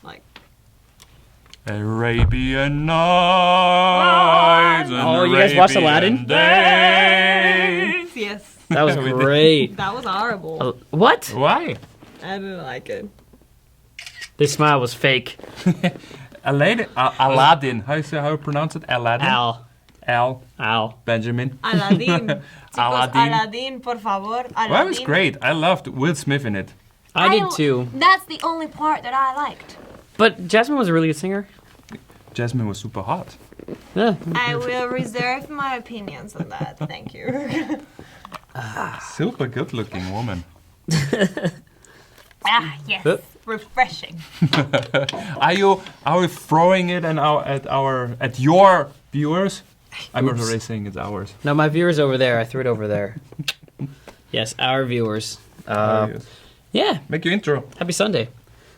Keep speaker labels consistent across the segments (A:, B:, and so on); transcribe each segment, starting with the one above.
A: Like.
B: Arabian Nights.
A: Oh,
C: you guys watched Aladdin?
A: Yes.
C: That was great.
A: That was horrible.
C: What?
B: Why?
A: I didn't like it.
C: This smile was fake.
B: Aladdin. How you pronounce it? Aladdin. Al. Benjamin.
A: Aladdin. Chicos,
B: Aladdin.
A: Aladdin, por favor. Aladdin.
B: Well, it was great. I loved Will Smith in it.
C: I did too.
A: That's the only part that I liked.
C: But Jasmine was a really good singer.
B: Jasmine was super hot.
C: Yeah.
A: I will reserve my opinions on that. Thank you.
B: Super good-looking woman.
A: Yes. Refreshing.
B: Are you throwing it at your viewers? I'm already saying it's ours.
C: No, my viewers over there. I threw it over there. Yes, our viewers. Yeah.
B: Make your intro.
C: Happy Sunday.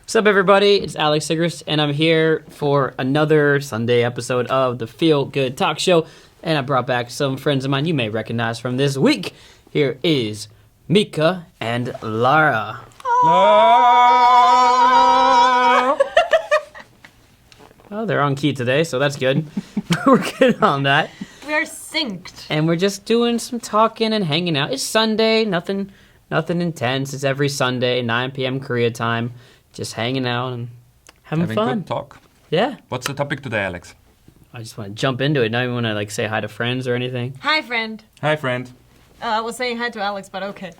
C: What's up, everybody? It's itsalexsigrist, and I'm here for another Sunday episode of the Feel Good Talk Show. And I brought back some friends of mine you may recognize from this week. Here is Mika and Lara. Oh, they're on key today, so that's good. We're good on that.
A: We are synced.
C: And we're just doing some talking and hanging out. It's Sunday, nothing intense. It's every Sunday, 9 p.m. Korea time. Just hanging out and having fun.
B: Good talk.
C: Yeah.
B: What's the topic today, Alex?
C: I just want to jump into it. Not even want to say hi to friends or anything.
A: Hi, friend.
B: Hi, friend.
A: I was saying hi to Alex, but okay.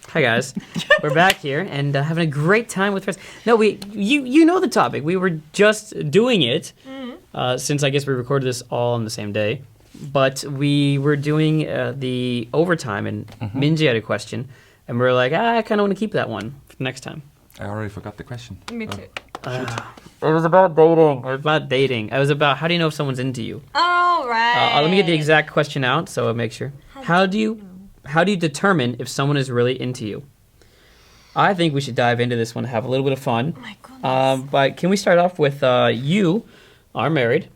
C: Hi guys, we're back here and having a great time with friends. No, you know the topic. We were just doing it since I guess we recorded this all on the same day. But we were doing the overtime and Minji had a question, and we were like, I kind of want to keep that one for next time.
B: I already forgot the question.
A: Me too.
C: It was about dating. It was about how do you know if someone's into you?
A: All right.
C: Let me get the exact question out so I'll make sure. How do you determine if someone is really into you? I think we should dive into this one and have a little bit of fun.
A: Oh my goodness.
C: But can we start off with you are married?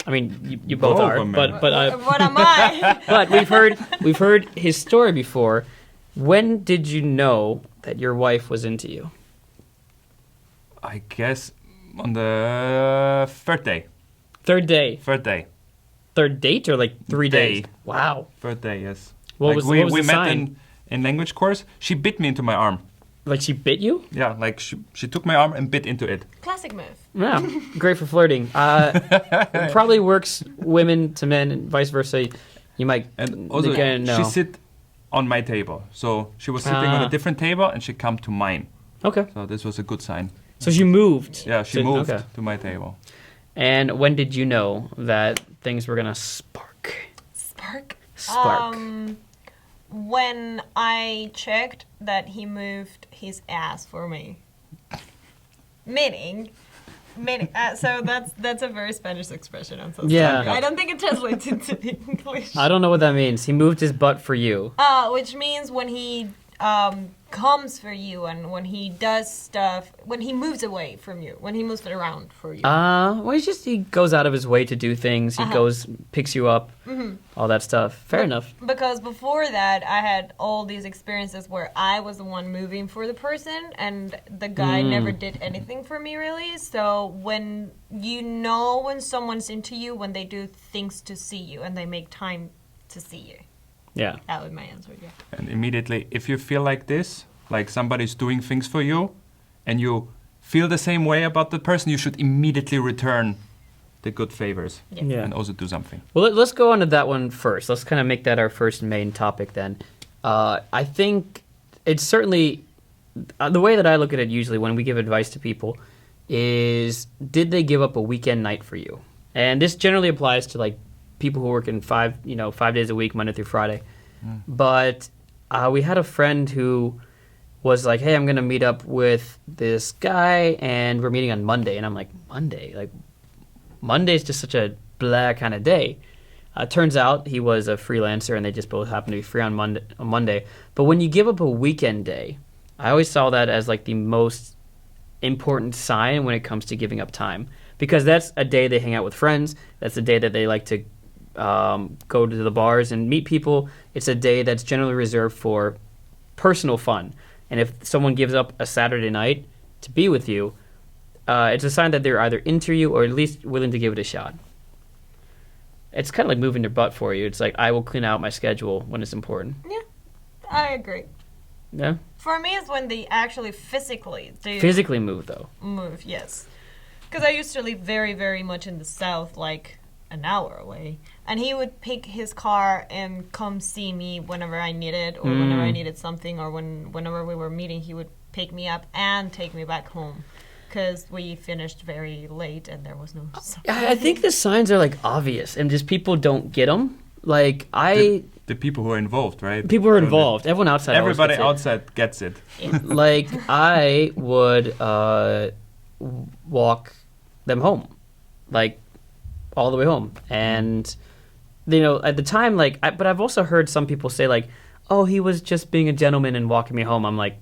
C: I mean, you both are. But
A: what am I?
C: but we've heard his story before. When did you know that your wife was into you?
B: I guess on the third day.
C: Third day.
B: Third day.
C: Third date or 3 days?
B: Day.
C: Wow.
B: Third day, yes.
C: What was
B: we
C: the
B: met
C: sign?
B: in language course. She bit me into my arm.
C: Like she bit you?
B: Yeah, she took my arm and bit into it.
A: Classic move.
C: Yeah, great for flirting. It probably works women to men and vice versa. You might
B: And also,
C: no.
B: she sit on my table. So she was sitting on a different table and she come to mine.
C: Okay.
B: So this was a good sign.
C: So she moved.
B: Yeah, she moved to my table.
C: And when did you know that things were gonna spark? Spark.
A: When I checked that he moved his ass for me. Meaning, so that's a very Spanish expression. I'm so sorry.
C: Yeah.
A: I don't think it translates into English.
C: I don't know what that means. He moved his butt for you.
A: Which means when he comes for you and when he does stuff, when he moves away from you, when he moves it around for you.
C: Well, he goes out of his way to do things. He picks you up, all that stuff. Fair enough.
A: Because before that, I had all these experiences where I was the one moving for the person and the guy never did anything for me, really. So when you know when someone's into you, when they do things to see you and they make time to see you.
C: Yeah.
A: That was my answer, yeah.
B: And immediately, if you feel like this, like somebody's doing things for you, and you feel the same way about the person, you should immediately return the good favors
C: Yeah.
B: and also do something.
C: Well, let's go on to that one first. Let's kind of make that our first main topic then. I think it's certainly, the way that I look at it usually when we give advice to people is, did they give up a weekend night for you? And this generally applies to people who work in 5 days a week, Monday through Friday. But we had a friend who was like, hey, I'm going to meet up with this guy, and we're meeting on Monday. And I'm like, Monday? Monday's just such a blah kind of day. Turns out he was a freelancer, and they just both happened to be free on Monday. But when you give up a weekend day, I always saw that as the most important sign when it comes to giving up time. Because that's a day they hang out with friends. That's a day that they like to go to the bars and meet people. It's a day that's generally reserved for personal fun. And if someone gives up a Saturday night to be with you, it's a sign that they're either into you or at least willing to give it a shot. It's kind of like moving their butt for you. It's like, I will clean out my schedule when it's important.
A: Yeah, I agree.
C: Yeah?
A: For me, it's when they actually physically do
C: Physically move, though.
A: move, yes. Because I used to live very, very much in the south, like an hour away. And he would pick his car and come see me whenever I needed, or whenever I needed something, or whenever we were meeting, he would pick me up and take me back home. Because we finished very late and there was no...
C: I think the signs are like obvious and just people don't get them. Like
B: the people who are involved, right?
C: People who are involved. Everyone outside.
B: Everybody outside gets it.
C: Like I would walk them home, like all the way home, and you know at the time, like, but I've also heard some people say like, "Oh, he was just being a gentleman and walking me home." I'm like,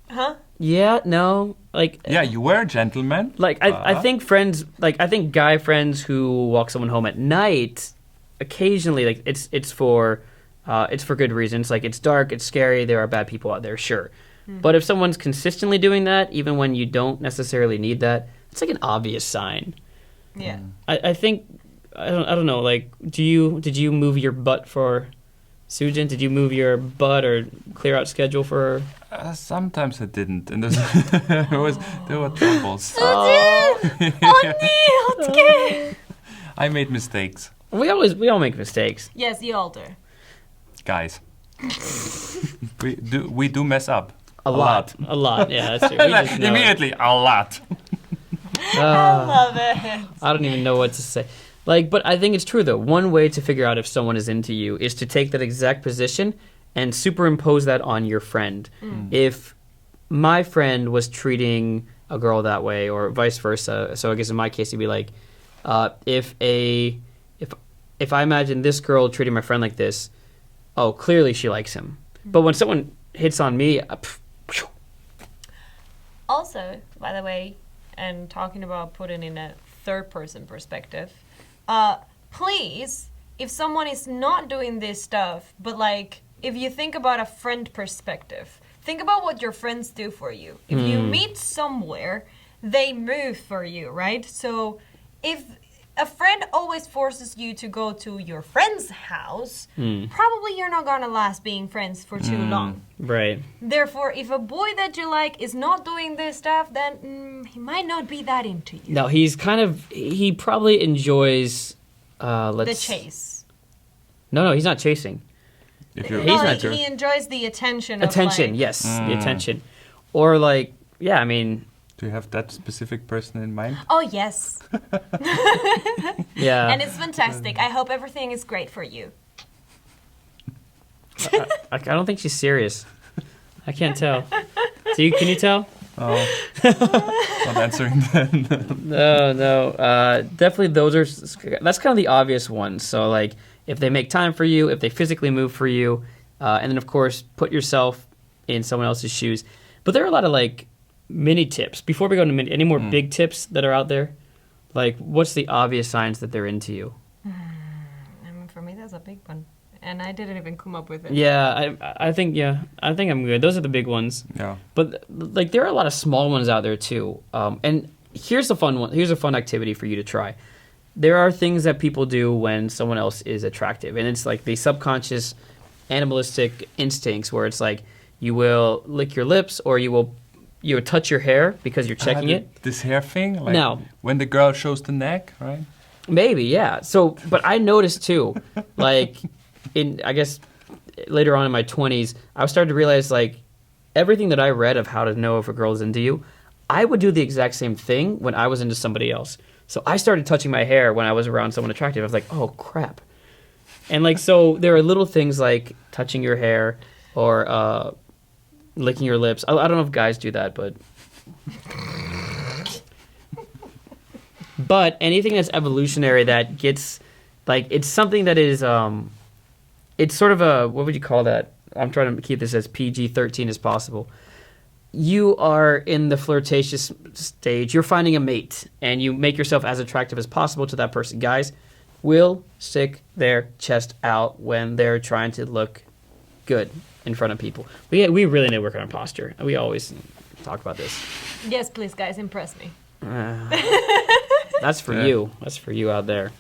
A: huh?
C: Yeah, no, like...
B: Yeah, you were a gentleman.
C: Like, I think friends... Like, I think guy friends who walk someone home at night, occasionally, like, it's for good reasons. Like, it's dark, it's scary, there are bad people out there, sure. But if someone's consistently doing that, even when you don't necessarily need that, it's like an obvious sign.
A: Yeah.
C: I think... I don't know, like, did you move your butt for... Sujin, did you move your butt or clear out schedule for her?
B: Sometimes I didn't, and there were troubles. I made mistakes.
C: We all make mistakes.
A: Yes, you all do.
B: Guys, we do mess up.
C: A lot. Yeah, that's true. We just know
B: Immediately, a lot.
A: I love it.
C: I don't even know what to say. Like, but I think it's true though. One way to figure out if someone is into you is to take that exact position and superimpose that on your friend. If my friend was treating a girl that way, or vice versa, so I guess in my case it'd be like, if I imagine this girl treating my friend like this, oh, clearly she likes him. But when someone hits on me,
A: Also, by the way, and talking about putting in a third-person perspective, please, if someone is not doing this stuff, but like, if you think about a friend perspective, think about what your friends do for you. If you meet somewhere, they move for you, right? So if a friend always forces you to go to your friend's house, probably you're not gonna last being friends for too long.
C: right.
A: Therefore, if a boy that you like is not doing this stuff, then he might not be that into you.
C: No, he probably enjoys,
A: The chase.
C: No, he's not chasing.
B: If you're,
A: He enjoys the attention.
C: Attention, yes, the attention. Or like, yeah, I mean...
B: do you have that specific person in mind?
A: Oh, yes.
C: Yeah.
A: And it's fantastic. I hope everything is great for you.
C: I don't think she's serious. I can't tell. Can you tell?
B: Oh, not answering then.
C: No. Definitely that's kind of the obvious ones. So like, if they make time for you, if they physically move for you, and then of course, put yourself in someone else's shoes. But there are a lot of like mini tips. Before we go into any more big tips that are out there, like what's the obvious signs that they're into you?
A: I mean, for me, that's a big one. And I didn't even come up with it.
C: Yeah, I think I'm good. Those are the big ones.
B: Yeah.
C: But like there are a lot of small ones out there too. And here's a fun one. Here's a fun activity for you to try. There are things that people do when someone else is attractive, and it's like the subconscious animalistic instincts where it's like you will lick your lips or you will touch your hair because you're checking it.
B: This hair thing? Like
C: No.
B: when the girl shows the neck, right?
C: Maybe, yeah. So, but I noticed too, like I guess later on in my 20s, I started to realize like everything that I read of how to know if a girl's into you, I would do the exact same thing when I was into somebody else. So I started touching my hair when I was around someone attractive. I was like, oh crap. And like, so there are little things like touching your hair or licking your lips. I don't know if guys do that, but anything that's evolutionary that gets, like, it's something that is, it's sort of a, what would you call that? I'm trying to keep this as PG-13 as possible. You are in the flirtatious stage. You're finding a mate, and you make yourself as attractive as possible to that person. Guys will stick their chest out when they're trying to look good in front of people. We really need to work on our posture. We always talk about this.
A: Yes, please, guys, impress me.
C: That's for you. That's for you out there.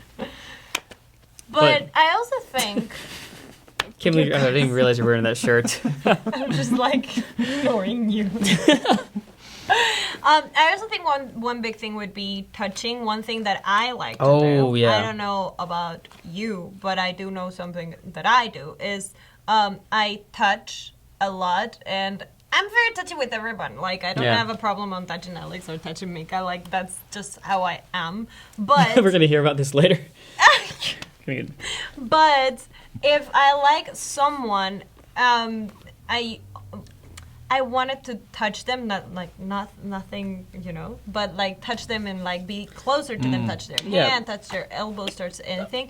A: But I also think...
C: I didn't even realize you were wearing that shirt.
A: I'm just like ignoring you. I also think one big thing would be touching. One thing that I like to do.
C: Oh, yeah.
A: I don't know about you, but I do know something that I do is I touch a lot, and I'm very touchy with everyone. Like, I don't have a problem on touching Alex or touching Mika. Like, that's just how I am. But
C: we're gonna hear about this later.
A: But if I like someone, I wanted to touch them, nothing, but like touch them and like be closer to them, touch their hand, touch their elbows, touch anything.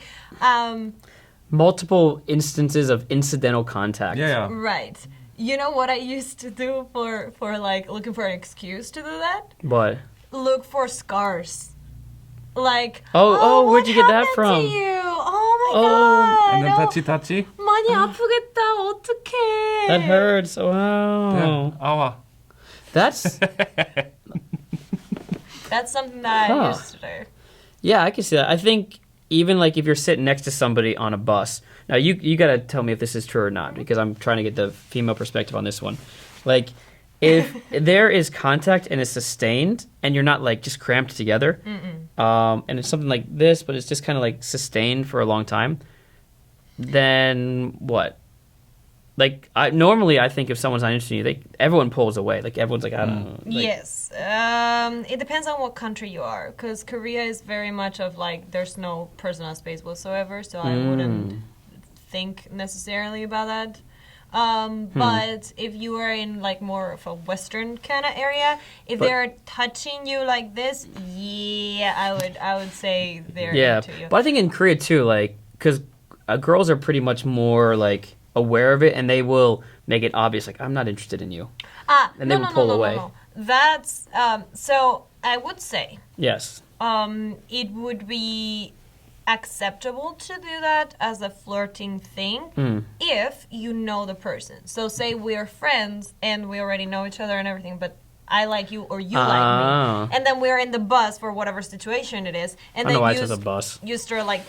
C: Multiple instances of incidental contact.
B: Yeah.
A: Right. You know what I used to do for like looking for an excuse to do that?
C: What?
A: Look for scars. Like,
C: where'd you get that
A: what
C: from?
A: happened to you? Oh my god.
B: And then touchy.
A: 많이 아프겠다. 어떡해.
C: That hurts. Wow.
B: Awa.
C: That's
A: something that I used to do.
C: Yeah, I can see that. I think even like if you're sitting next to somebody on a bus. Now you gotta tell me if this is true or not, because I'm trying to get the female perspective on this one. Like, if there is contact and it's sustained and you're not like just cramped together, and it's something like this, but it's just kind of like sustained for a long time, then what? Like, normally I think if someone's not interested in you, everyone pulls away. Like, everyone's like, I don't know. Like,
A: yes. It depends on what country you are, because Korea is very much of like there's no personal space whatsoever, so I wouldn't think necessarily about that. But if you are in like more of a Western kind of area, if they're touching you like this, I would say they're into you.
C: But I think in Korea too, like, because girls are pretty much more like aware of it, and they will make it obvious, like, I'm not interested in you, and they will pull away.
A: No. That's so I would say
C: yes.
A: It would be acceptable to do that as a flirting thing if you know the person. So say we're friends and we already know each other and everything, but I like you or you like me, and then we're in the bus for whatever situation it is, and then you start like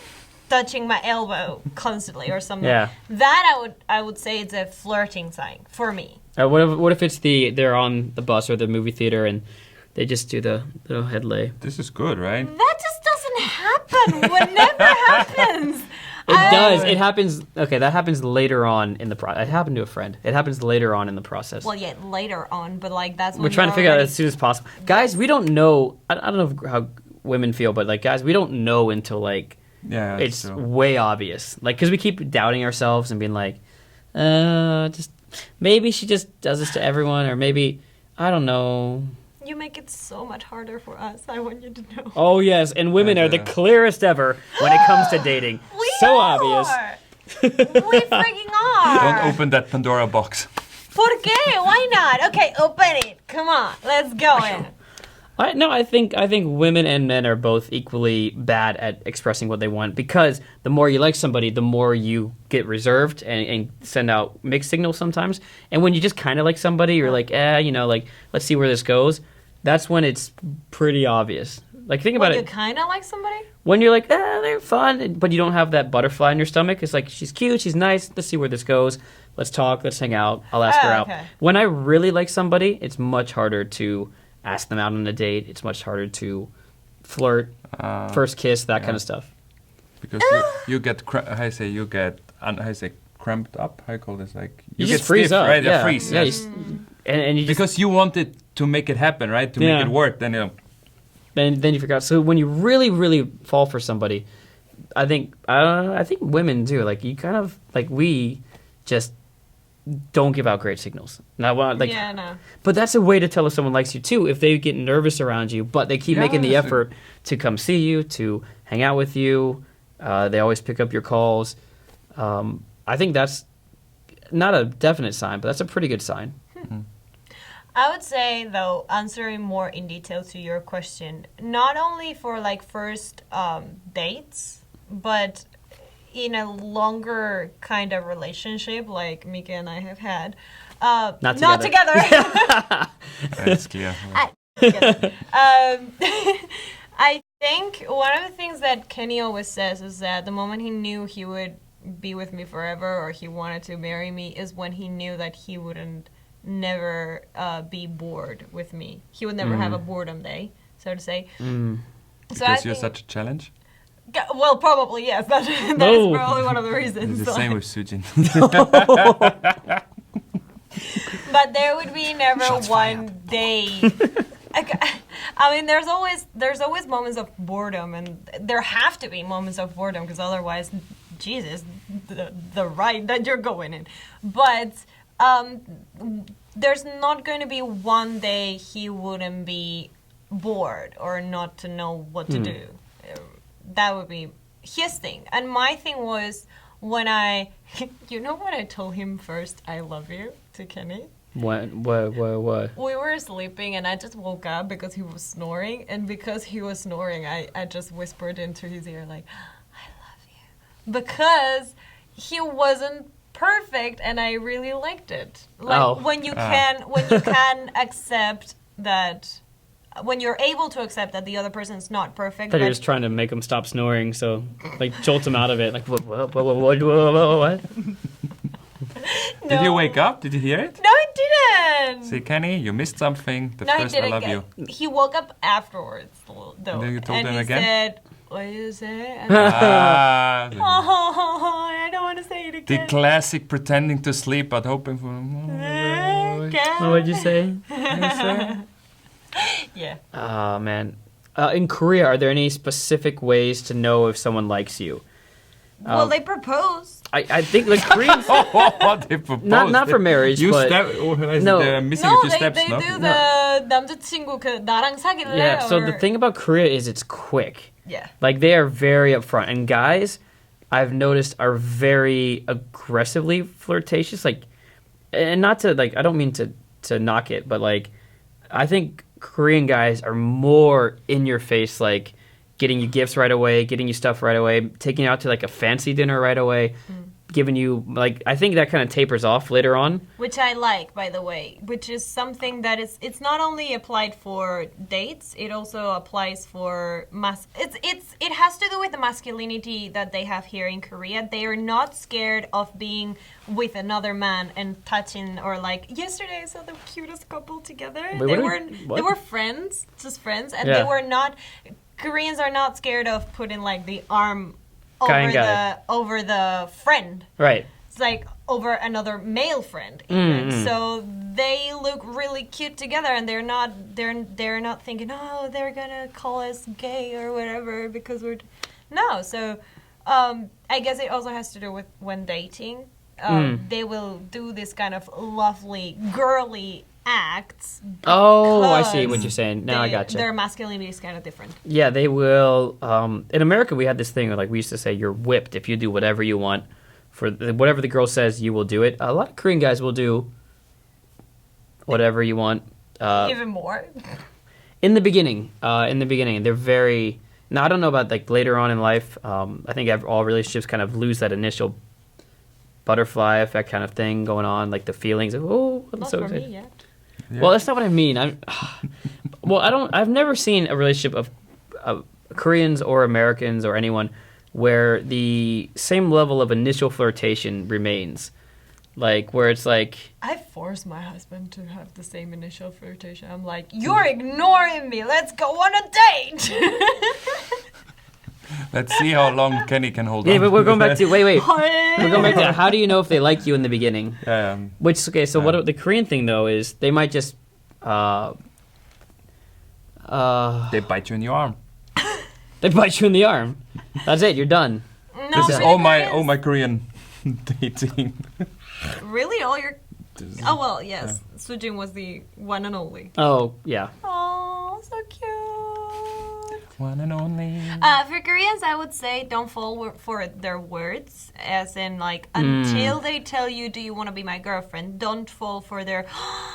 A: touching my elbow constantly or something.
C: Yeah.
A: That I would say it's a flirting sign for me.
C: What if it's they're on the bus or the movie theater and they just do the little head lay?
B: This is good, right?
A: That just doesn't happen. What never happens.
C: It does. It happens. Okay, that happens later on in the process. It happened to a friend. It happens later on in the process.
A: Well, yeah, later on, but like that's when
C: we're trying to figure out as soon as possible. Guys, we don't know. I don't know how women feel, but like, guys, we don't know until like it's way obvious. Like, because we keep doubting ourselves and being like, just maybe she just does this to everyone, or maybe I don't know.
A: You make it so much harder for us. I want you to know.
C: Oh, yes. And women are the clearest ever when it comes to dating. Obvious.
A: We freaking are.
B: Don't open that Pandora box.
A: ¿Por qué? Why not? Okay, open it. Come on. Let's go in.
C: I think women and men are both equally bad at expressing what they want, because the more you like somebody, the more you get reserved and send out mixed signals sometimes. And when you just kind of like somebody, you're like, like, let's see where this goes. That's when it's pretty obvious. Like, think about it.
A: When you kind of like somebody?
C: When you're like, they're fun, but you don't have that butterfly in your stomach. It's like, she's cute, she's nice, let's see where this goes. Let's talk, let's hang out, I'll ask her out. When I really like somebody, it's much harder to ask them out on a date. It's much harder to flirt, first kiss, that kind of stuff.
B: Because you get, cramped up? How you call this? Like,
C: you
B: get
C: just freeze
B: stiff,
C: up.
B: Right?
C: Yeah.
B: Freeze.
C: Yeah,
B: Yes.
C: And you just,
B: because you want it to make it happen, right? To make it work, then
C: then you forgot. So when you really, really fall for somebody, I think women do. Like, you kind of, like, we just don't give out great signals. Now,
A: no.
C: But that's a way to tell if someone likes you too. If they get nervous around you, but they keep making the effort to come see you, to hang out with you, they always pick up your calls. I think that's not a definite sign, but that's a pretty good sign.
A: I would say, though, answering more in detail to your question, not only for like first dates, but in a longer kind of relationship like Mika and I have had. Not together.
B: That's clear.
A: I think one of the things that Kenny always says is that the moment he knew he would be with me forever or he wanted to marry me is when he knew that he wouldn't never be bored with me. He would never have a boredom day, so to say. So
B: Because you're such a challenge?
A: Well, probably, yes. That is probably one of the reasons.
B: It's the same with Sujin.
A: But there would be never one day. I mean, there's always moments of boredom, and there have to be moments of boredom because otherwise, Jesus, the ride that you're going in. But there's not going to be one day he wouldn't be bored or not to know what to do. That would be his thing. And my thing was when you know what I told him first, I love you, to Kenny?
C: What?
A: We were sleeping and I just woke up because he was snoring. And because he was snoring, I just whispered into his ear like, I love you. Because he wasn't perfect and I really liked it. Like when you can accept that, when you're able to accept that the other person is not perfect.
C: That you're just trying to make him stop snoring, so like jolt him out of it. Like what?
A: No.
B: Did you wake up? Did you hear it?
A: No, I didn't.
B: See, Kenny, you missed something. The
A: No,
B: first
A: he
B: I
A: didn't.
B: love you.
A: He woke up afterwards, though.
B: And then you told him
A: he
B: again?
A: said, what did you say? And
B: Ah,
A: I don't want to say it
B: the
A: again.
B: classic pretending to sleep but hoping for...
C: What'd you say?
A: Yeah.
C: Oh man. In Korea, are there any specific ways to know if someone likes you?
A: Well, they propose.
C: I think like Koreans.
B: They proposed.
C: Not for marriage,
B: You
C: but
B: no. They're missing a few steps,
A: they
B: no?
A: do the 남자친구 나랑 사귈래?
C: yeah. So the
A: or-
C: thing about Korea is it's quick.
A: Yeah.
C: Like they are very upfront, and guys, I've noticed, are very aggressively flirtatious. Like, and not to like, I don't mean to knock it, but like, I think Korean guys are more in your face, like getting you gifts right away, getting you stuff right away, taking you out to like a fancy dinner right away, giving you like, I think that kind of tapers off later on.
A: Which I like, by the way, which is something that it's not only applied for dates, it also applies for it has to do with the masculinity that they have here in Korea. They are not scared of being with another man and touching, or like yesterday I saw the cutest couple together.
C: Wait,
A: they were friends, just friends, and
C: Yeah.
A: they were not. Koreans are not scared of putting like the arm
C: Guy.
A: over the friend.
C: Right.
A: It's like over another male friend even. So they look really cute together, and they're not thinking, oh, they're gonna call us gay or whatever because we're no. So I guess it also has to do with when dating. They will do this kind of lovely girly acts.
C: Oh, I see
A: because
C: what you're saying. Now I gotcha.
A: Their masculinity is kind of different.
C: Yeah, they will. In America, we had this thing where, like, we used to say, you're whipped if you do whatever you want. Whatever the girl says, you will do it. A lot of Korean guys will do whatever you want.
A: Even more.
C: In the beginning, they're very... Now, I don't know about, like, later on in life. I think all relationships kind of lose that initial butterfly effect kind of thing going on, like the feelings of, oh, I'm
A: Not
C: so
A: for
C: excited.
A: me yet.
B: Yeah.
C: Well, that's not what I mean. I've never seen a relationship of Koreans or Americans or anyone where the same level of initial flirtation remains. Like, where it's like...
A: I force my husband to have the same initial flirtation. I'm like, you're ignoring me. Let's go on a date.
B: Let's see how long Kenny can hold on.
C: Yeah, but we're going back to... Wait. We're going back to how do you know if they like you in the beginning? Which, okay, so what the Korean thing, though, is they might just...
B: they bite you in the arm.
C: They bite you in the arm. That's it. You're done.
A: No,
B: This is
A: but
B: all
A: it
B: my Korean dating.
A: Really? All your... Oh, well, yes. Sujin was the one and only.
C: Oh, yeah.
A: Oh, so cute.
B: One and only.
A: For Koreans, I would say don't fall for their words, as in, like, until they tell you, do you want to be my girlfriend, don't fall for their,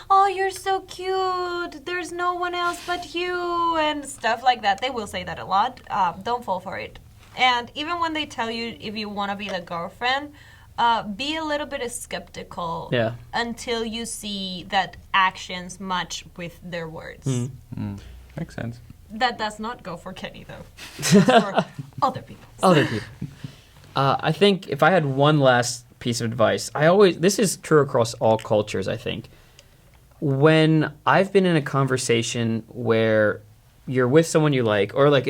A: oh, you're so cute, there's no one else but you, and stuff like that. They will say that a lot. Don't fall for it. And even when they tell you if you want to be the girlfriend, be a little bit skeptical
C: Yeah.
A: until you see that actions match with their words.
B: Makes sense.
A: That does not go for Kenny, though. It's for other people.
C: Other people. I think if I had one last piece of advice, this is true across all cultures, I think. When I've been in a conversation where you're with someone you like, or like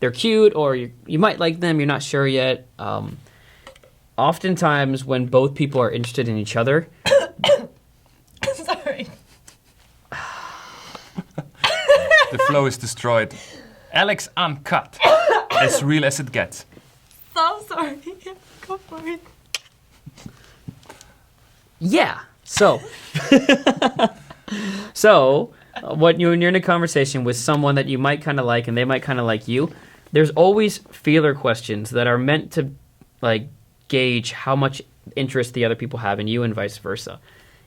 C: they're cute, or you might like them, you're not sure yet. Oftentimes when both people are interested in each other,
A: Sorry.
B: The flow is destroyed. Alex uncut. As real as it gets.
A: So sorry. Go for it.
C: yeah. So when you're in a conversation with someone that you might kind of like and they might kind of like you, there's always feeler questions that are meant to like gauge how much interest the other people have in you and vice versa.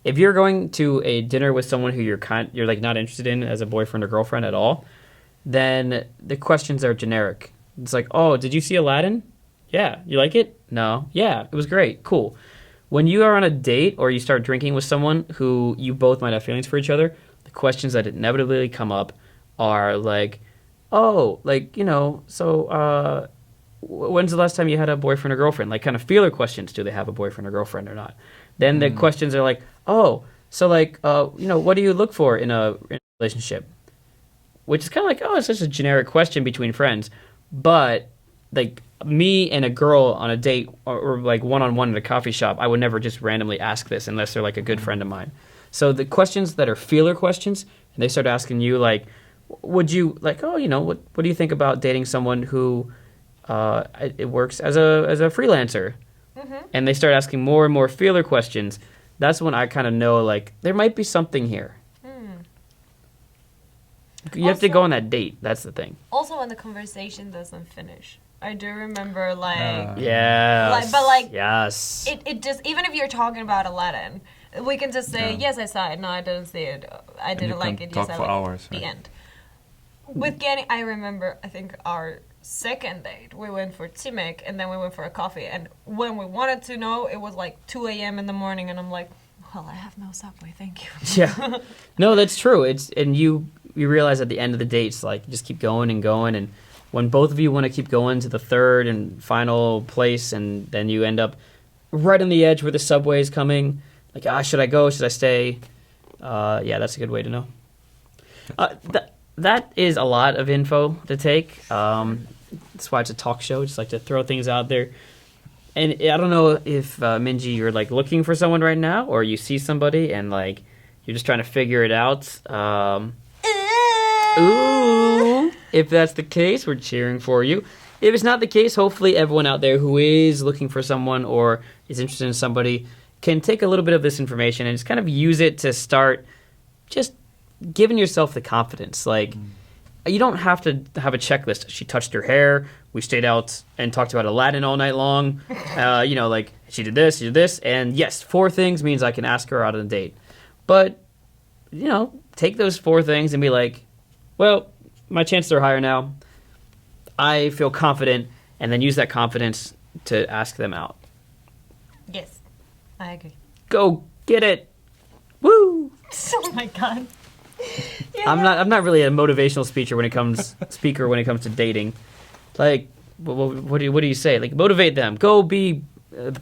C: If you're going to a dinner with someone who you're like not interested in as a boyfriend or girlfriend at all, then the questions are generic. It's like, oh, did you see Aladdin? Yeah. You like it? No. Yeah, it was great. Cool. When you are on a date or you start drinking with someone who you both might have feelings for each other, the questions that inevitably come up are like, oh, like, so when's the last time you had a boyfriend or girlfriend? Like kind of feeler questions. Do they have a boyfriend or girlfriend or not? Then the questions are like, oh, so like, what do you look for in a relationship? Which is kind of like, oh, it's just a generic question between friends. But like me and a girl on a date or like one-on-one at a coffee shop, I would never just randomly ask this unless they're like a good friend of mine. So the questions that are feeler questions, and they start asking you like, would you like, oh, what do you think about dating someone who it works as a freelancer? And they start asking more and more feeler questions. That's when I kind of know like there might be something here. You have to go on that date. That's the thing.
A: Also, when the conversation doesn't finish. I do remember, like...
C: yes.
A: But, like...
C: Yes.
A: It just... Even if you're talking about Aladdin, we can just say, yes, I saw it. No, I didn't see it. I didn't like it. Yes, I liked
B: hours,
A: the
B: right?
A: end. With Kenny, I remember, I think, our second date, we went for Timek, and then we went for a coffee. And when we wanted to know, it was like 2 a.m. in the morning, and I'm like, well, I have no Subway, thank you.
C: Yeah. No, that's true. And you realize at the end of the date, it's like, just keep going and going, and when both of you want to keep going to the third and final place, and then you end up right on the edge where the subway is coming, like, should I go? Should I stay? Yeah, that's a good way to know. That is a lot of info to take. That's why it's a talk show. Just like to throw things out there. And I don't know if, Minji, you're like looking for someone right now, or you see somebody and like you're just trying to figure it out. Ooh. If that's the case, we're cheering for you. If it's not the case, hopefully everyone out there who is looking for someone or is interested in somebody can take a little bit of this information and just kind of use it to start just giving yourself the confidence. Like, you don't have to have a checklist. She touched her hair. We stayed out and talked about Aladdin all night long. Like, she did this. And yes, 4 things means I can ask her out on a date. But, take those 4 things and be like, well, my chances are higher now. I feel confident, and then use that confidence to ask them out.
A: Yes, I agree.
C: Go get it. Woo!
A: Oh my god. Yeah.
C: I'm not really a motivational speaker when it comes to dating. Like, what do you say? Like, motivate them. Go be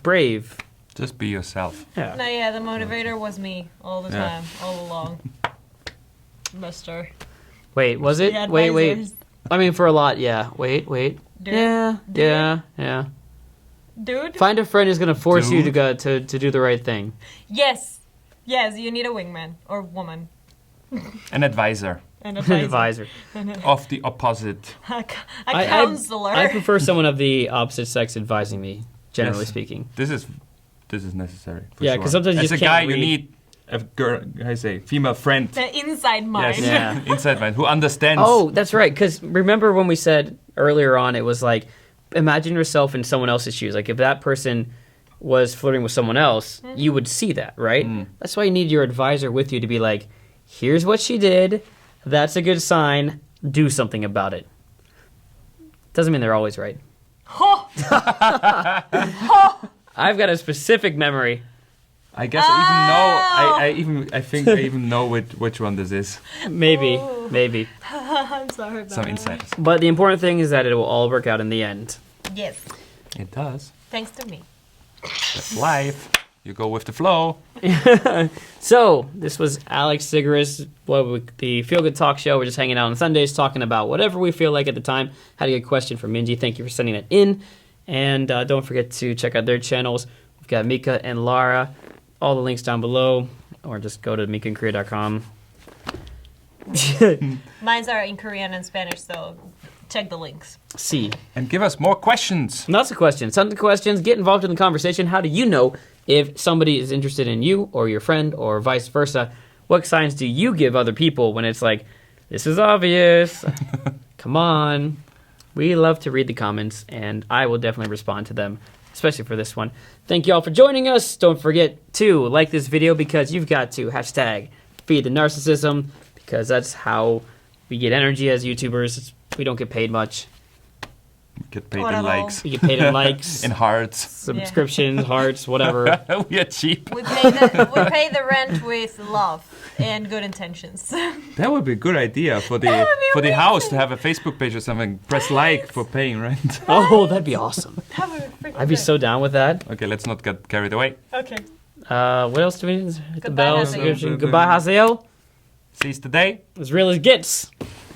C: brave.
B: Just be yourself.
C: Yeah.
A: No, yeah, the motivator was me all the time, all along. Mister.
C: Wait, was it?
A: The
C: Wait.
A: advisors.
C: I mean, for a lot, yeah. Wait.
A: Dude.
C: Yeah.
A: Dude?
C: Find a friend who's gonna force you
B: Dude.
C: to go to do the right thing.
A: Yes, you need a wingman or woman.
B: An advisor
A: An
C: An advisor.
B: of the opposite.
A: A counselor.
C: I prefer someone of the opposite sex advising me, generally
B: Yes.
C: speaking.
B: This is necessary. For
C: Yeah,
B: sure.
C: 'cause sometimes you
B: as
C: just
B: a guy,
C: can't
B: you
C: read.
B: need a girl. I say female friend.
A: The inside mind.
B: Yes,
C: Yeah.
B: inside man who understands.
C: Oh, that's right. Because remember when we said earlier on, it was like, imagine yourself in someone else's shoes. Like if that person was flirting with someone else, you would see that, right? That's why you need your advisor with you to be like, here's what she did. That's a good sign. Do something about it. Doesn't mean they're always right. I've got a specific memory.
B: I guess I think I even know which one this is.
C: Maybe.
A: I'm sorry about
B: Some
A: that.
B: insights.
C: But the important thing is that it will all work out in the end.
A: Yes,
B: It does.
A: thanks to me.
B: That's life. You go with the flow.
C: So, this was Alex Sigrist, the Feel Good Talk Show. We're just hanging out on Sundays talking about whatever we feel like at the time. Had a good question from Minji. Thank you for sending that in. And don't forget to check out their channels. We've got Mika and Lara. All the links down below. Or just go to MikainKorea.com.
A: Mines are in Korean and Spanish, so check the links.
C: See.
B: And give us more questions.
C: Lots of questions. Tons of questions. Get involved in the conversation. How do you know if somebody is interested in you or your friend or vice versa? What signs do you give other people when it's like, this is obvious? Come on. We love to read the comments, and I will definitely respond to them, especially for this one. Thank you all for joining us. Don't forget to like this video because you've got to #feed the narcissism, because that's how we get energy as YouTubers. We don't get paid much.
B: We get paid
A: Not
B: in
A: at all.
B: likes.
C: We get paid in likes,
B: In hearts.
C: subscriptions, hearts, whatever.
B: We are cheap.
A: We pay the rent with love and good intentions.
B: That would be a good idea for the
A: That would be
B: house to
A: amazing.
B: have a Facebook page or something. Press like for paying rent.
C: Oh, that'd be awesome.
A: That would be freaking
C: I'd be
A: great.
C: so down with that.
B: Okay, let's not get carried away.
A: Okay.
C: What else do we need? Hit the
A: Goodbye,
C: bell,
A: Haseo.
C: subscription. Goodbye, Haseo.
B: Seize the day.
C: As real as gets.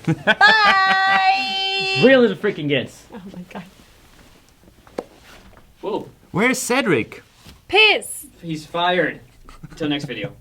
A: Bye.
C: Real as it freaking gets.
A: Oh my god.
C: Whoa.
B: Where's Cedric?
A: Peace.
C: He's fired. Until next video.